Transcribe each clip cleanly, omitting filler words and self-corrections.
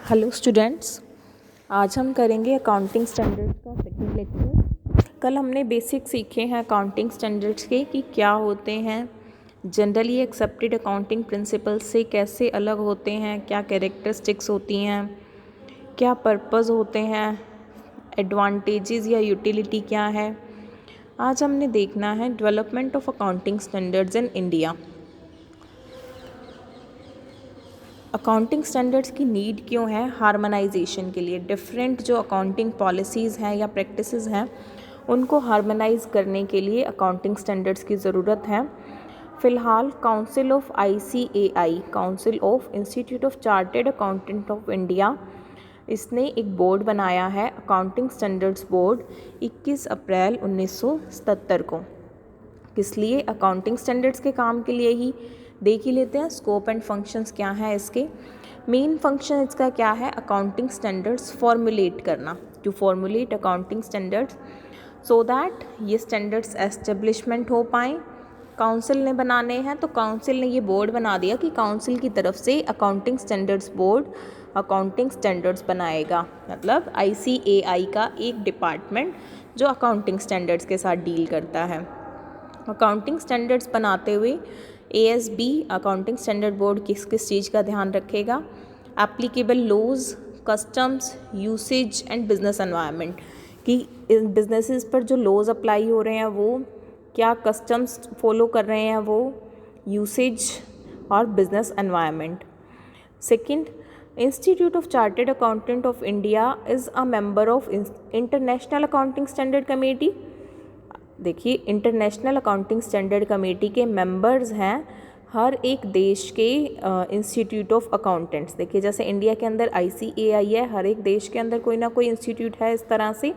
Hello students, आज हम करेंगे अकाउंटिंग स्टैंडर्ड्स का सेकंड लेक्चर। कल हमने बेसिक सीखे हैं अकाउंटिंग स्टैंडर्ड्स के कि क्या होते हैं, जनरली एक्सेप्टेड अकाउंटिंग प्रिंसिपल्स से कैसे अलग होते हैं, क्या कैरेक्टरिस्टिक्स होती हैं, क्या पर्पस होते हैं, एडवांटेजेस या यूटिलिटी क्या है। आज हमने देखना है development of accounting standards in India. Accounting standards की नीड क्यों है? हार्मनाइजेशन के लिए। डिफरेंट जो अकाउंटिंग पॉलिसीज़ हैं या प्रैक्टिसेस हैं उनको हार्मनाइज करने के लिए अकाउंटिंग स्टैंडर्ड्स की ज़रूरत है। फ़िलहाल council of ICAI, council of institute of chartered accountant of India, इसने एक बोर्ड बनाया है अकाउंटिंग स्टैंडर्ड्स बोर्ड 21 अप्रैल 1977 को। किस लिए? अकाउंटिंग स्टैंडर्ड्स के काम के लिए ही। देख ही लेते हैं स्कोप एंड फंक्शंस क्या हैं इसके। मेन फंक्शन इसका क्या है? अकाउंटिंग स्टैंडर्ड्स फॉर्मुलेट करना, to formulate accounting standards so that ये स्टैंडर्ड्स एस्टेब्लिशमेंट हो पाएँ। काउंसिल ने बनाने हैं तो काउंसिल ने ये बोर्ड बना दिया कि काउंसिल की तरफ से accounting standards board accounting standards बनाएगा। मतलब ICAI का एक डिपार्टमेंट जो अकाउंटिंग स्टैंडर्ड्स के साथ डील करता है। अकाउंटिंग स्टैंडर्ड्स बनाते हुए ASB अकाउंटिंग स्टैंडर्ड बोर्ड किस किस चीज़ का ध्यान रखेगा? Applicable laws, customs, usage and business environment, कि बिजनेसेस पर जो लॉज अप्लाई हो रहे हैं वो क्या कस्टम्स फॉलो कर रहे हैं, वो यूसेज और business environment. Second, institute of chartered accountant of India is a member of international accounting standard committee. देखिए, इंटरनेशनल अकाउंटिंग स्टैंडर्ड कमेटी के मेंबर्स हैं हर एक देश के इंस्टीट्यूट ऑफ अकाउंटेंट्स। देखिए, जैसे इंडिया के अंदर ICAI है, हर एक देश के अंदर कोई ना कोई इंस्टीट्यूट है इस तरह से,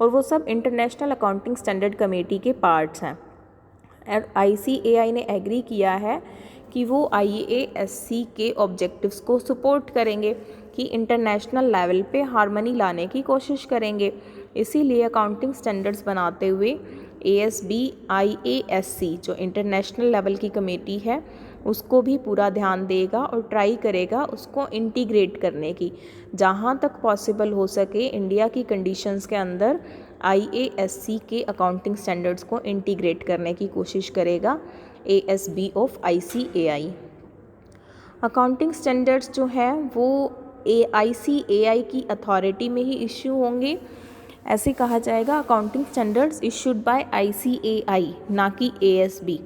और वो सब इंटरनेशनल अकाउंटिंग स्टैंडर्ड कमेटी के पार्ट्स हैं। और ICAI ने एग्री किया है कि वो IASC के ऑब्जेक्टिव्स को सपोर्ट करेंगे, कि इंटरनेशनल लेवल पे हार्मनी लाने की कोशिश करेंगे। इसीलिए अकाउंटिंग स्टैंडर्ड्स बनाते हुए ASB IASC जो इंटरनेशनल लेवल की कमेटी है उसको भी पूरा ध्यान देगा और ट्राई करेगा उसको इंटीग्रेट करने की। जहाँ तक पॉसिबल हो सके इंडिया की कंडीशंस के अंदर IASC के अकाउंटिंग स्टैंडर्ड्स को इंटीग्रेट करने की कोशिश करेगा ASB of ICAI। Accounting standards जो हैं वो ICAI की अथॉरिटी में ही इश्यू होंगे। ऐसे कहा जाएगा accounting standards issued by ICAI, ना कि ASB।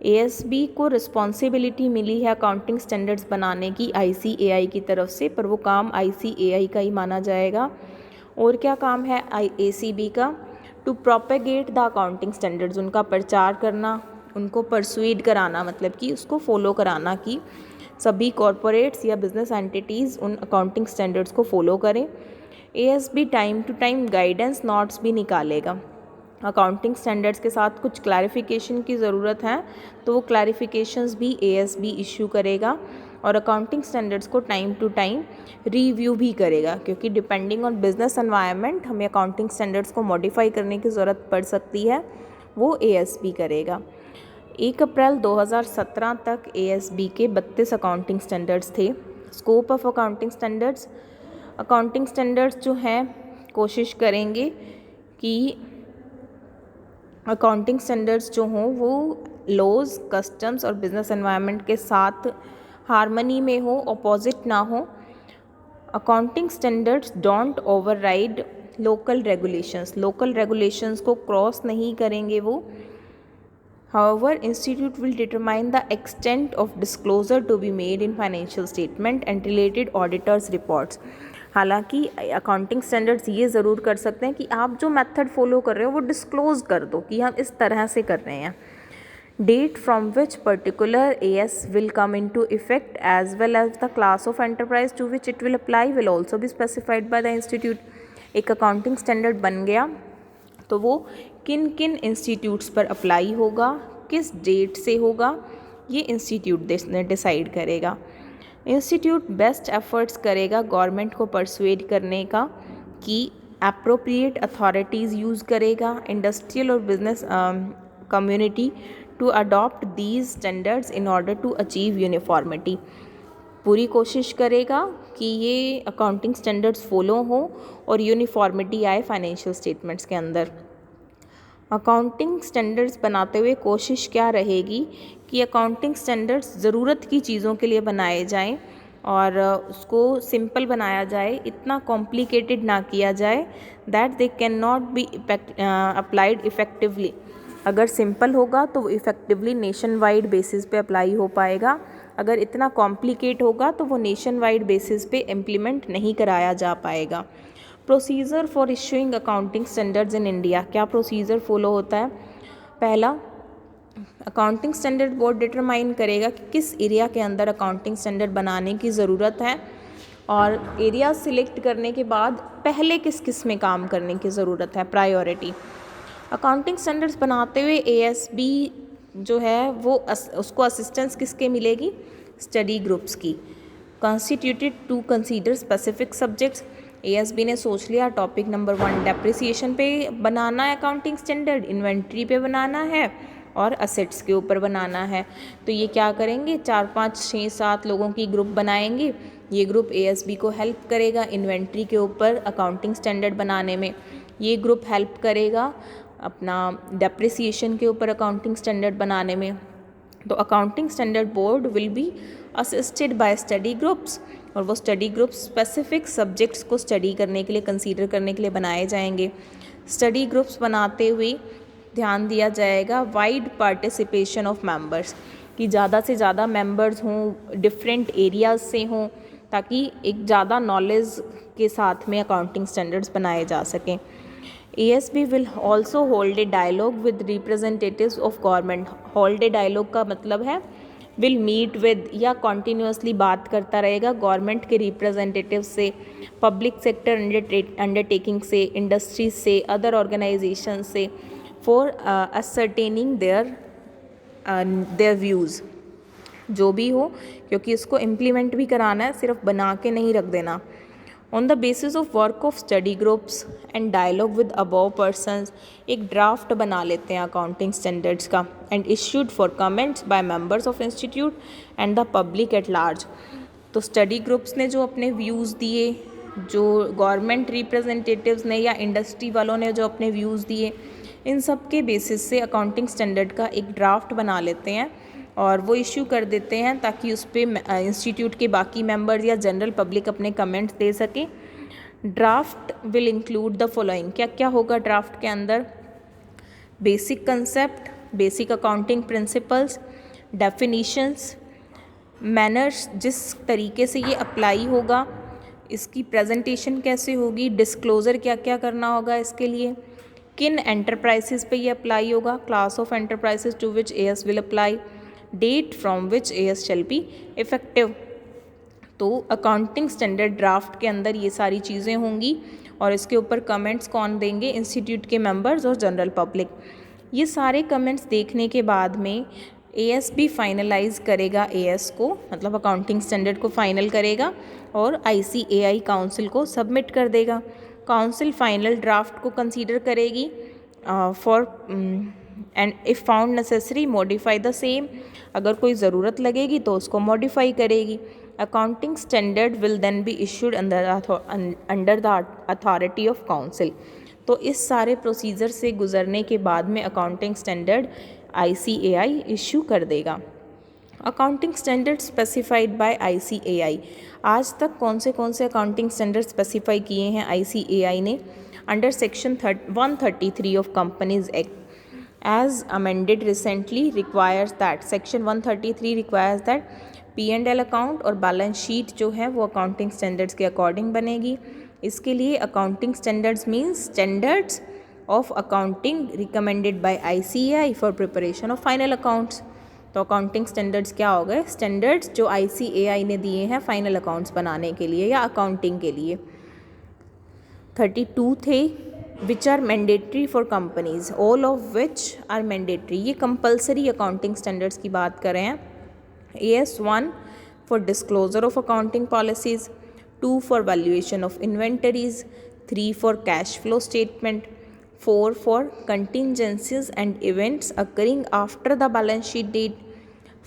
ASB को रिस्पॉन्सिबिलिटी मिली है अकाउंटिंग स्टैंडर्ड्स बनाने की ICAI की तरफ से, पर वो काम ICAI का ही माना जाएगा। और क्या काम है ACB का? To propagate the accounting standards, उनका प्रचार करना, उनको परसुएड कराना, मतलब कि उसको फॉलो कराना कि सभी कॉरपोरेट्स या बिजनेस एंटिटीज़ उन अकाउंटिंग स्टैंडर्ड्स को फॉलो करें। ASB time to time guidance notes भी निकालेगा। अकाउंटिंग स्टैंडर्ड्स के साथ कुछ क्लैरिफिकेशन की ज़रूरत है तो वो क्लैरिफिकेशंस भी ASB इशू करेगा, और अकाउंटिंग स्टैंडर्ड्स को टाइम टू टाइम रिव्यू भी करेगा, क्योंकि डिपेंडिंग ऑन बिजनेस एनवायरनमेंट हमें अकाउंटिंग स्टैंडर्ड्स को मॉडिफाई करने की ज़रूरत पड़ सकती है, वो ASB करेगा। 1 अप्रैल 2017 तक ASB के 32 अकाउंटिंग स्टैंडर्ड्स थे। स्कोप ऑफ अकाउंटिंग स्टैंडर्ड्स जो हैं कोशिश करेंगे कि अकाउंटिंग स्टैंडर्ड्स जो हों वो लॉज, कस्टम्स और बिजनेस एनवायरनमेंट के साथ हार्मनी में हो, अपोजिट ना हो। Accounting standards don't override local regulations को क्रॉस नहीं करेंगे वो। However, Institute will determine the extent of disclosure to be made in financial statement and related auditors reports। हालांकि अकाउंटिंग स्टैंडर्ड्स ये ज़रूर कर सकते हैं कि आप जो मेथड फॉलो कर रहे हो वो डिस्क्लोज़ कर दो कि हम इस तरह से कर रहे हैं। Date from which particular AS will come into effect as well as the class of enterprise to which it will apply will also be specified by the institute। एक अकाउंटिंग स्टैंडर्ड बन गया तो वो किन किन इंस्टीट्यूट्स पर apply होगा, किस डेट से होगा, ये इंस्टीट्यूट डिसाइड करेगा। इंस्टीट्यूट बेस्ट एफर्ट्स करेगा गवर्नमेंट को परसुएड करने का कि एप्रोप्रिएट अथॉरिटीज़ यूज़ करेगा, इंडस्ट्रियल और business community to adopt these standards in order to achieve uniformity. पूरी कोशिश करेगा कि ये अकाउंटिंग स्टैंडर्ड्स फॉलो हो और यूनिफॉर्मिटी आए फाइनेंशियल स्टेटमेंट्स के अंदर। अकाउंटिंग स्टैंडर्ड्स बनाते हुए कोशिश क्या रहेगी कि अकाउंटिंग स्टैंडर्ड्स ज़रूरत की चीज़ों के लिए बनाए जाएं और उसको सिंपल बनाया जाए, इतना कॉम्प्लिकेटेड ना किया जाए that they can not be applied effectively. अगर सिंपल होगा तो वो इफ़ेक्टिवली नेशन वाइड बेसिस पे अप्लाई हो पाएगा, अगर इतना कॉम्प्लिकेट होगा तो वो नेशन वाइड बेसिस पे इम्प्लीमेंट नहीं कराया जा पाएगा। Procedure for issuing accounting standards in India, क्या प्रोसीजर फॉलो होता है? पहला, अकाउंटिंग स्टैंडर्ड बोर्ड डिटरमाइन करेगा कि किस एरिया के अंदर अकाउंटिंग स्टैंडर्ड बनाने की ज़रूरत है और एरिया सिलेक्ट करने के बाद पहले किस किस में काम करने की ज़रूरत है, प्रायोरिटी। अकाउंटिंग स्टैंडर्ड्स बनाते हुए एएसबी जो है वो उसको असिस्टेंस किसके मिलेगी? स्टडी ग्रुप्स की। Constituted to consider specific subjects, ASB ने सोच लिया टॉपिक नंबर 1 डेप्रिसिएशन पे बनाना है अकाउंटिंग स्टैंडर्ड, इन्वेंट्री पे बनाना है और असेट्स के ऊपर बनाना है। तो ये क्या करेंगे, 4 5 6 7 लोगों की ग्रुप बनाएंगे। ये ग्रुप एएसबी को हेल्प करेगा इन्वेंट्री के ऊपर अकाउंटिंग स्टैंडर्ड बनाने में, ये ग्रुप हेल्प करेगा अपना डेप्रिसिएशन के ऊपर अकाउंटिंग स्टैंडर्ड बनाने में। तो accounting standard board will be assisted by study groups और वो स्टडी ग्रुप्स स्पेसिफिक सब्जेक्ट्स को स्टडी करने के लिए, कंसीडर करने के लिए बनाए जाएंगे। स्टडी ग्रुप्स बनाते हुए ध्यान दिया जाएगा वाइड पार्टिसिपेशन ऑफ मेंबर्स, कि ज़्यादा से ज़्यादा मेंबर्स हों, डिफरेंट एरियाज से हों, ताकि एक ज़्यादा नॉलेज के साथ में अकाउंटिंग स्टैंडर्ड्स बनाए जा सकें। ASB will also hold a dialogue with representatives of government। hold a dialogue का मतलब है will meet with या continuously बात करता रहेगा गवर्नमेंट के रिप्रेजेंटेटिव से, पब्लिक सेक्टर अंडरटेकिंग से, इंडस्ट्रीज से, अदर ऑर्गेनाइजेशन से, फॉर ascertaining their व्यूज़, जो भी हो, क्योंकि इसको इम्प्लीमेंट भी कराना है, सिर्फ बना के नहीं रख देना। On the basis of work of study groups and dialogue with above persons, एक ड्राफ्ट बना लेते हैं अकाउंटिंग स्टैंडर्ड्स का and issued for comments by members of institute and the public at large. तो स्टडी ग्रुप्स ने जो अपने views दिए, जो गवर्नमेंट रिप्रेजेंटेटिव्स ने या इंडस्ट्री वालों ने जो अपने व्यूज़ दिए, इन सब के बेसिस से अकाउंटिंग स्टैंडर्ड का एक ड्राफ्ट बना लेते हैं और वो इश्यू कर देते हैं ताकि उस पर इंस्टीट्यूट के बाकी मेंबर्स या जनरल पब्लिक अपने कमेंट्स दे सकें। Draft will include the following, क्या क्या होगा ड्राफ्ट के अंदर? Basic concept, basic accounting principles, definitions, manners, जिस तरीके से ये अप्लाई होगा, इसकी प्रेजेंटेशन कैसे होगी, डिस्क्लोज़र क्या क्या करना होगा इसके लिए, किन एंटरप्राइजेस पे ये अप्लाई होगा, class of enterprises to which AS will apply, date from which AS shall be effective. तो अकाउंटिंग स्टैंडर्ड ड्राफ्ट के अंदर ये सारी चीज़ें होंगी और इसके ऊपर कमेंट्स कौन देंगे? इंस्टीट्यूट के मेंबर्स और जनरल पब्लिक। ये सारे कमेंट्स देखने के बाद में ASB फाइनलाइज करेगा AS को, मतलब अकाउंटिंग स्टैंडर्ड को फाइनल करेगा और ICAI काउंसिल को सबमिट कर देगा। काउंसिल फाइनल ड्राफ्ट को कंसीडर करेगी for and if found necessary modify the same, अगर कोई ज़रूरत लगेगी तो उसको मॉडिफाई करेगी। Accounting standard will then be issued under the authority of council. तो इस सारे प्रोसीजर से गुजरने के बाद में अकाउंटिंग स्टैंडर्ड ICAI इशू कर देगा। Accounting standard specified by ICAI, आज तक कौन से अकाउंटिंग स्टैंडर्ड स्पेसिफाई किए हैं ICAI ने? Under section 133 of companies act as amended recently requires that, section 133 requires that P&L account और बैलेंस शीट जो है वो अकाउंटिंग स्टैंडर्ड्स के अकॉर्डिंग बनेगी। इसके लिए accounting standards means standards of accounting recommended by ICAI for preparation of final accounts. तो accounting standards क्या हो गए? स्टैंडर्ड्स जो ICAI ने दिए हैं फाइनल अकाउंट्स बनाने के लिए या अकाउंटिंग के लिए। 32 थे which are mandatory for companies, all of which are mandatory, ये कंपल्सरी अकाउंटिंग स्टैंडर्ड्स की बात कर रहे हैं। AS1 for disclosure of accounting policies, 2 for valuation of inventories, 3 for cash flow statement, 4 for contingencies and events occurring after the balance sheet date,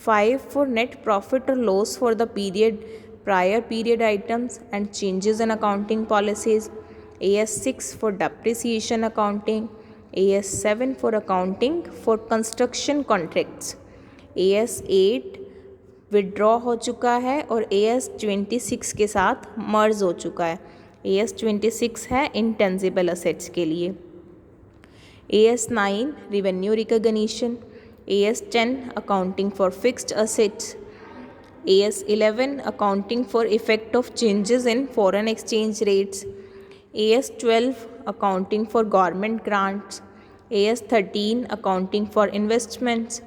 5 for net profit और loss for the period prior period items and changes in accounting policies, AS6 for depreciation accounting, AS7 for accounting for construction contracts, AS8 withdraw हो चुका है और AS26 के साथ मर्ज हो चुका है। AS26 है इंटेंजिबल असेट्स के लिए। AS9 revenue recognition, AS10 accounting for fixed assets, AS11 accounting for effect of changes in foreign exchange rates, AS12 accounting for government grants, AS13 accounting for investments,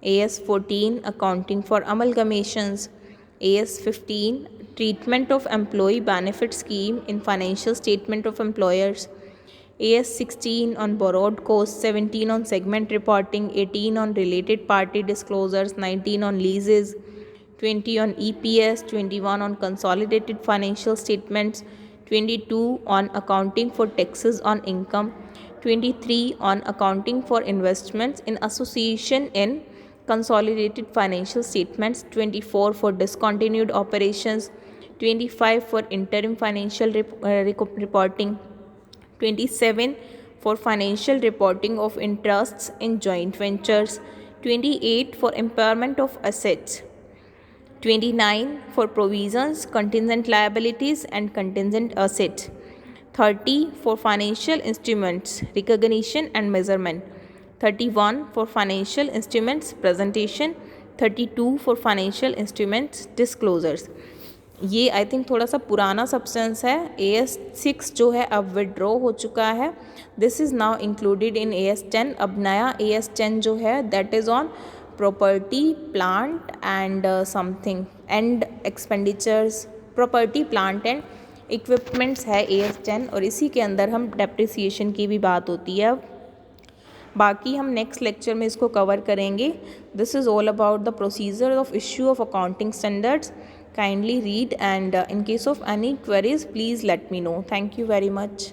AS14 accounting for amalgamations, AS15 treatment of employee benefit scheme in financial statement of employers, AS16 on borrowed costs, 17 on segment reporting, 18 on related party disclosures, 19 on leases, 20 on EPS, 21 on consolidated financial statements, 22 on accounting for taxes on income, 23 on accounting for investments in association in consolidated financial statements, 24 for discontinued operations, 25 for interim financial reporting, 27 for financial reporting of interests in joint ventures, 28 for impairment of assets, 29 for provisions, contingent liabilities and contingent assets, 30 for financial instruments recognition and measurement, 31 for financial instruments presentation, 32 for financial instruments disclosures। ये I think थोड़ा सा पुराना substance है। AS6 जो है अब withdraw हो चुका है। This is now included in AS10। अब नया AS10 जो है that is on property plant and something and expenditures, property plant and equipments है AS10, और इसी के अंदर हम डेप्रिसिएशन की भी बात होती है। बाकी हम नेक्स्ट लेक्चर में इसको कवर करेंगे। This is all about the procedure of issue of accounting standards. Kindly read, and in case of any queries, please let me know. Thank you very much.